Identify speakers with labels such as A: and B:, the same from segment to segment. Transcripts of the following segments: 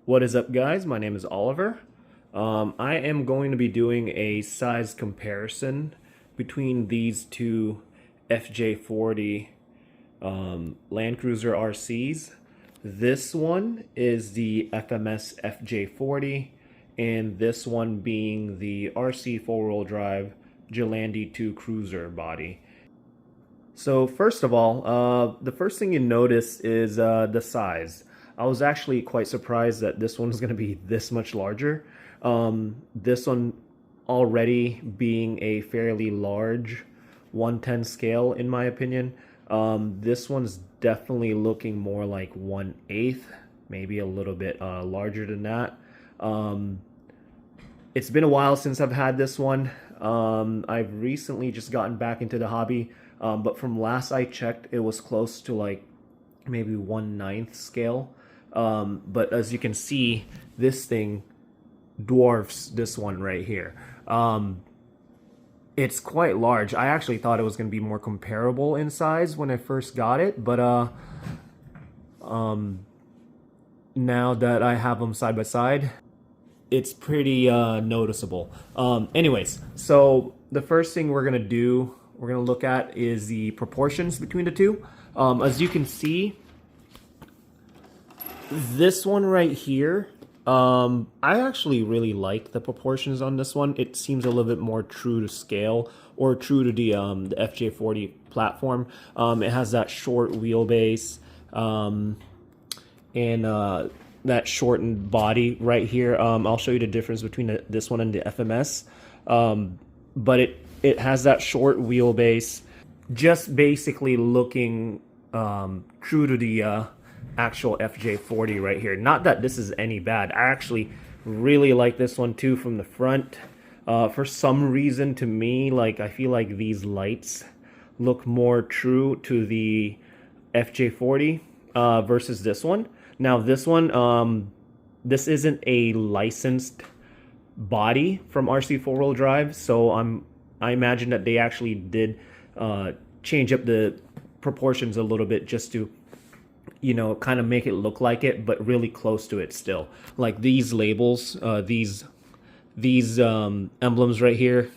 A: What is up, guys? My name is Oliver. I am going to be doing a size comparison between these two FJ40 Land Cruiser RCs. This one is the FMS FJ40, and this one being the RC four-wheel drive G2 Cruiser body. So first of all, the first thing you notice is the size. I was actually quite surprised that this one is going to be this much larger. This one already being a fairly large 110 scale in my opinion. This one's definitely looking more like 1/8, maybe a little bit larger than that. It's been a while since I've had this one. I've recently just gotten back into the hobby, but from last I checked, it was close to like maybe 1/9 scale. But as you can see, this thing dwarfs this one right here. It's quite large. I actually thought it was going to be more comparable in size when I first got it, but now that I have them side by side, it's pretty noticeable. Anyways, so the first thing we're gonna look at is the proportions between the two. As you can see, this one right here, I actually really like the proportions on this one. It seems a little bit more true to scale, or true to the FJ40 platform. It has that short wheelbase and that shortened body right here. I'll show you the difference between this one and the FMS. But it has that short wheelbase, just basically looking true to the actual FJ40 right here. Not that this is any bad. I actually really like this one too from the front. For some reason, to me, like, I feel like these lights look more true to the FJ40 versus this one. Now this one, this isn't a licensed body from RC four-wheel drive, so I imagine that they actually did change up the proportions a little bit just to, you know, kind of make it look like it, but really close to it still. Like these labels, these emblems right here,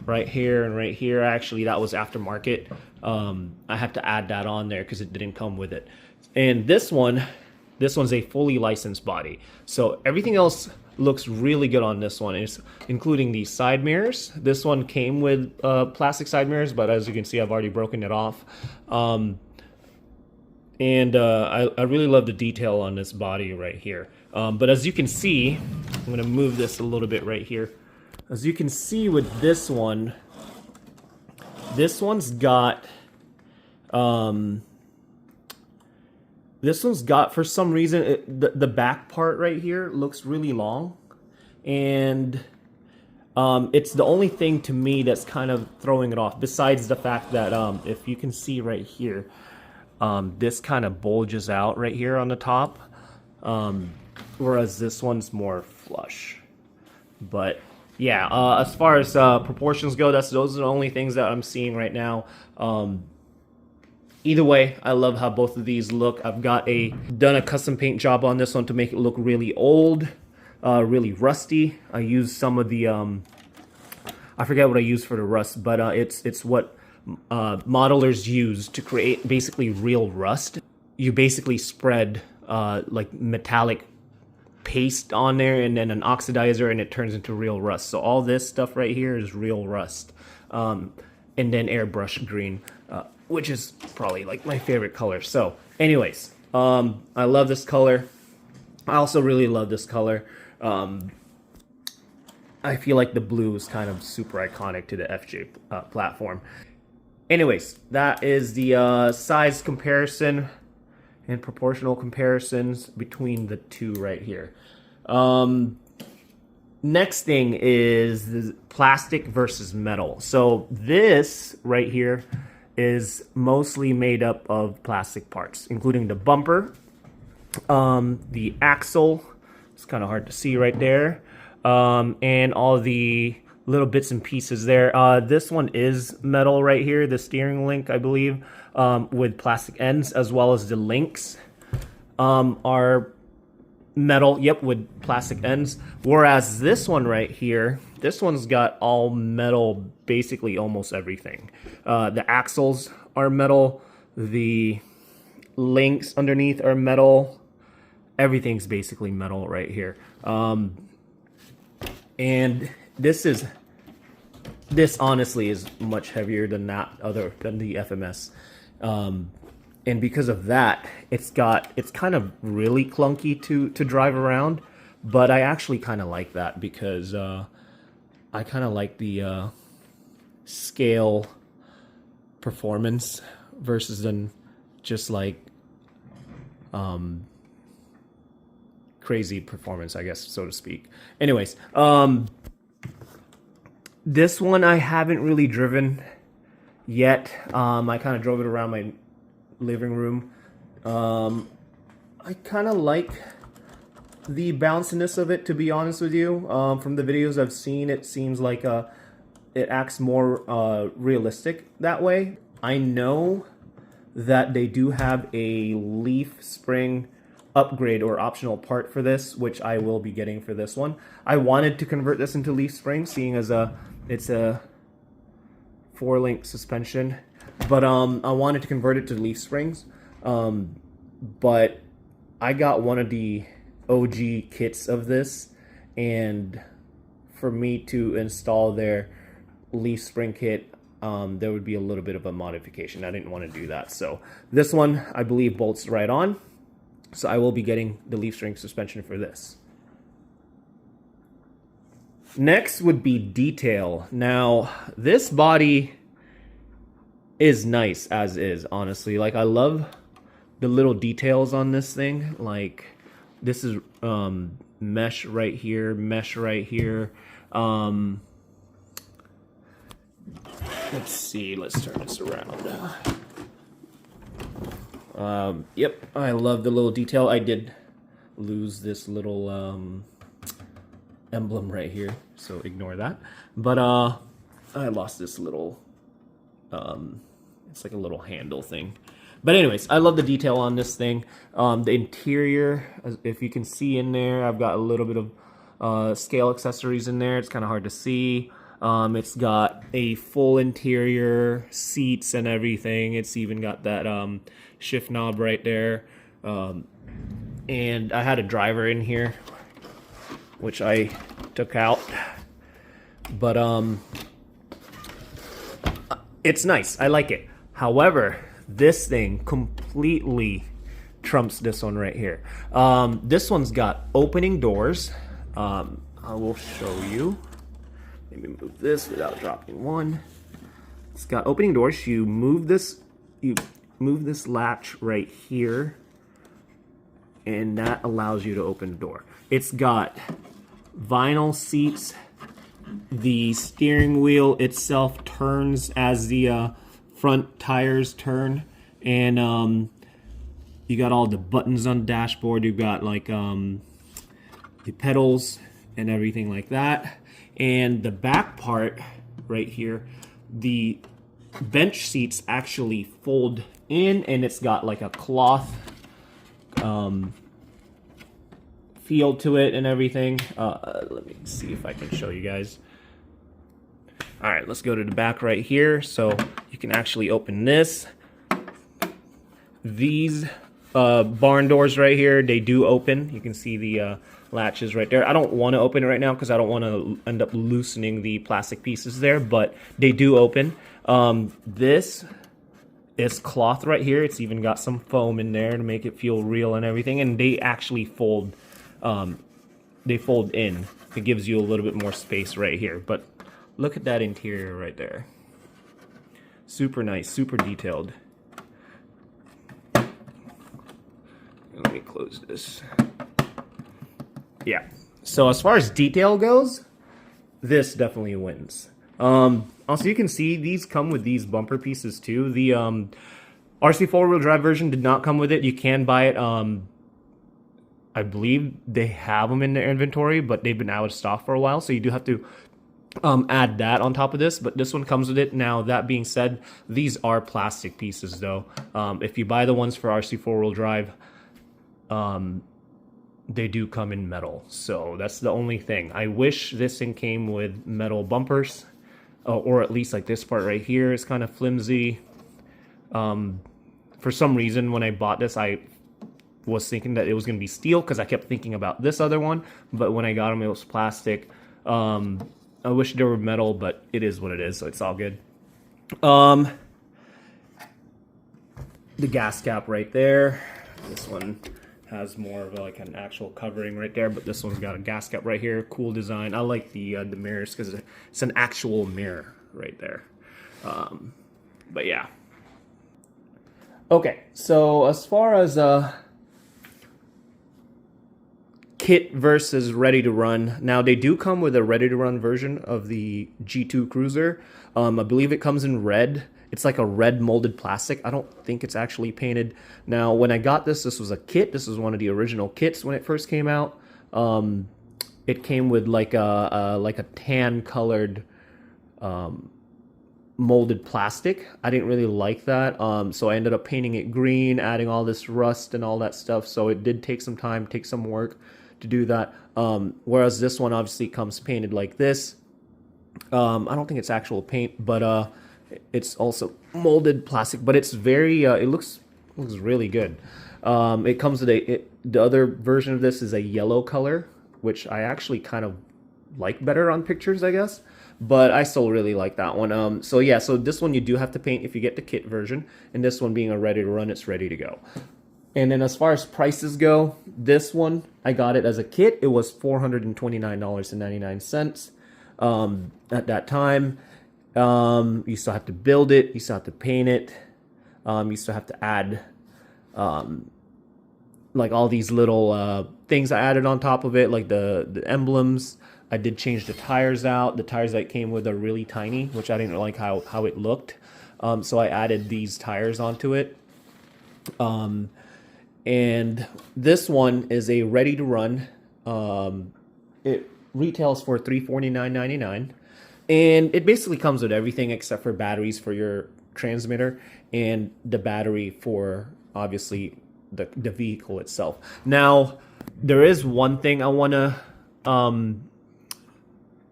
A: and right here, actually that was aftermarket. I have to add that on there because it didn't come with it. And this one's a fully licensed body, so everything else looks really good on this one, including these side mirrors. This one came with plastic side mirrors, but as you can see, I've already broken it off. And I really love the detail on this body right here. But as you can see, I'm going to move this a little bit right here. As you can see with this one, this one's got, for some reason, the back part right here looks really long. And it's the only thing to me that's kind of throwing it off, besides the fact that if you can see right here, this kind of bulges out right here on the top, whereas this one's more flush. But yeah, as far as proportions go, those are the only things that I'm seeing right now. Either way, I love how both of these look. I've done a custom paint job on this one to make it look really old, really rusty. I used some of the I forget what I used for the rust, but it's what modelers use to create basically real rust. You basically spread like metallic paste on there and then an oxidizer, and it turns into real rust. So all this stuff right here is real rust, and then airbrush green, which is probably like my favorite color. So anyways, I love this color. I also really love this color. I feel like the blue is kind of super iconic to the FJ platform. Anyways, that is the size comparison and proportional comparisons between the two right here. Next thing is the plastic versus metal. So this right here is mostly made up of plastic parts, including the bumper, the axle, it's kind of hard to see right there, and all the little bits and pieces there. This one is metal right here, the steering link, I believe, with plastic ends, as well as the links are Metal, yep, with plastic ends. Whereas this one right here, this one's got all metal, basically almost everything. The axles are metal, the links underneath are metal. Everything's basically metal right here. And this honestly is much heavier than than the FMS. And because of that, it's kind of really clunky to drive around, but I actually kind of like that because I kind of like the scale performance versus than just like crazy performance, I guess, so to speak. Anyways, this one I haven't really driven yet. I kind of drove it around my living room. I kind of like the bounciness of it, to be honest with you. From the videos I've seen, it seems like it acts more realistic that way. I know that they do have a leaf spring upgrade or optional part for this, which I will be getting for this one. I wanted to convert this into leaf spring, seeing as it's a 4-link suspension. But I wanted to convert it to leaf springs, but I got one of the OG kits of this, and for me to install their leaf spring kit, there would be a little bit of a modification. I didn't want to do that, so this one I believe bolts right on, so I will be getting the leaf spring suspension for this. Next would be detail. Now, this body is nice as is, honestly. Like, I love the little details on this thing. Like, this is mesh right here, mesh right here. Let's see, let's turn this around. Yep, I love the little detail. I did lose this little emblem right here, so ignore that. But I lost this little it's like a little handle thing. But anyways, I love the detail on this thing. The interior, if you can see in there, I've got a little bit of scale accessories in there. It's kind of hard to see. It's got a full interior, seats and everything. It's even got that shift knob right there. And I had a driver in here, which I took out. But it's nice. I like it. However, this thing completely trumps this one right here. This one's got opening doors. I will show you. Let me move this without dropping one. It's got opening doors. You move this latch right here, and that allows you to open the door. It's got vinyl seats. The steering wheel itself turns as the front tires turn, and you got all the buttons on the dashboard. You've got like the pedals and everything like that. And the back part right here, the bench seats actually fold in, and it's got like a cloth feel to it and everything. Let me see if I can show you guys. All right, let's go to the back right here. So you can actually open this. These barn doors right here, they do open. You can see the latches right there. I don't want to open it right now because I don't want to end up loosening the plastic pieces there, but they do open. This is cloth right here. It's even got some foam in there to make it feel real and everything, and they actually fold. They fold in. It gives you a little bit more space right here, but look at that interior right there. Super nice, super detailed. Let me close this. Yeah, so as far as detail goes, this definitely wins. Also, you can see these come with these bumper pieces too. The RC four-wheel drive version did not come with it. You can buy it. I believe they have them in their inventory, but they've been out of stock for a while, so you do have to add that on top of this. But this one comes with it. Now, that being said, these are plastic pieces though. If you buy the ones for RC four-wheel drive, they do come in metal. So that's the only thing. I wish this thing came with metal bumpers, or at least like this part right here is kind of flimsy. For some reason, when I bought this, I was thinking that it was going to be steel because I kept thinking about this other one. But when I got them, it was plastic. I wish they were metal, but it is what it is, so it's all good. The gas cap right there. This one has more of like an actual covering right there, but this one's got a gas cap right here. Cool design. I like the mirrors because it's an actual mirror right there. But yeah. Okay, so as far as kit versus ready to run, now they do come with a ready to run version of the G2 Cruiser. I believe it comes in red. It's like a red molded plastic. I don't think it's actually painted. Now, when I got this, this was a kit. This was one of the original kits when it first came out. It came with like a tan colored molded plastic. I didn't really like that, so I ended up painting it green, adding all this rust and all that stuff. So it did take some time, take some work to do that. Whereas this one obviously comes painted like this. I don't think it's actual paint, but it's also molded plastic, but it's very it looks really good. It comes with the other version of this is a yellow color, which I actually kind of like better on pictures, I guess, but I still really like that one. So yeah, so this one you do have to paint if you get the kit version, and this one being a ready to run, it's ready to go. And then as far as prices go, this one, I got it as a kit. It was $429.99 at that time. You still have to build it, you still have to paint it, you still have to add like all these little things I added on top of it, like the emblems. I did change the tires out. The tires that came with are really tiny, which I didn't like how it looked. So I added these tires onto it. And this one is a ready to run. It retails for $349.99. And it basically comes with everything except for batteries for your transmitter and the battery for, obviously, the vehicle itself. Now, there is one thing I want to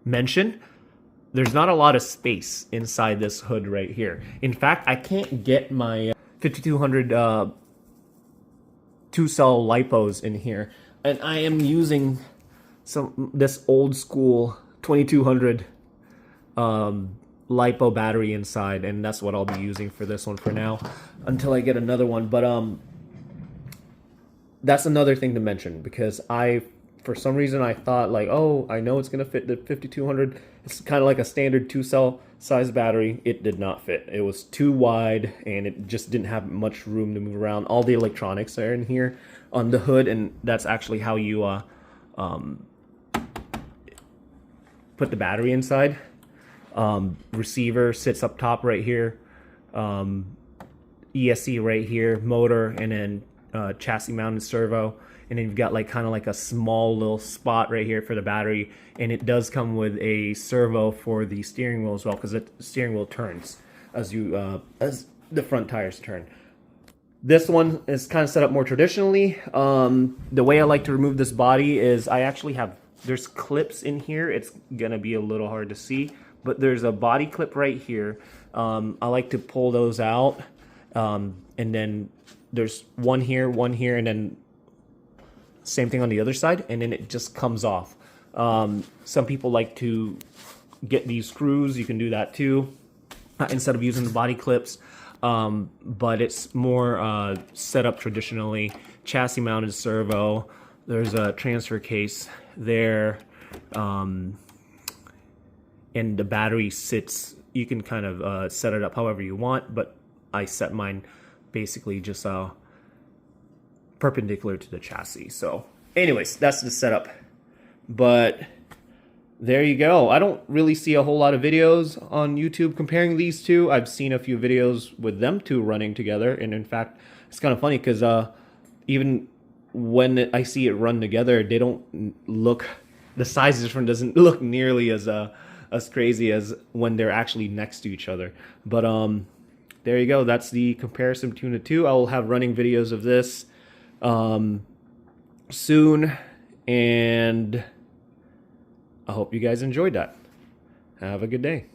A: mention. There's not a lot of space inside this hood right here. In fact, I can't get my 5200 2-cell lipos in here. And I am using this old school 2200 lipo battery inside, and that's what I'll be using for this one for now until I get another one. But that's another thing to mention, because for some reason I thought like, oh, I know it's gonna fit the 5200. It's kind of like a standard 2-cell size battery. It did not fit. It was too wide, and it just didn't have much room to move around. All the electronics are in here on the hood, and that's actually how you put the battery inside. Receiver sits up top right here, ESC right here, motor, and then chassis mounted servo, and then you've got like kind of like a small little spot right here for the battery, and it does come with a servo for the steering wheel as well, because the steering wheel turns as the front tires turn. This one is kind of set up more traditionally. The way I like to remove this body is I actually there's clips in here. It's gonna be a little hard to see, but there's a body clip right here. I like to pull those out, and then there's one here, and then same thing on the other side, and then it just comes off. Some people like to get these screws. You can do that too, instead of using the body clips. But it's more set up traditionally. Chassis mounted servo. There's a transfer case there. And the battery sits, you can kind of set it up however you want, but I set mine basically just perpendicular to the chassis. So anyways, that's the setup. But there you go. I don't really see a whole lot of videos on YouTube comparing these two. I've seen a few videos with them two running together, and in fact, it's kind of funny because even when I see it run together, they don't look, the size difference doesn't look nearly as crazy as when they're actually next to each other. But there you go. That's the comparison between the two. I will have running videos of this soon, And I hope you guys enjoyed that. Have a good day.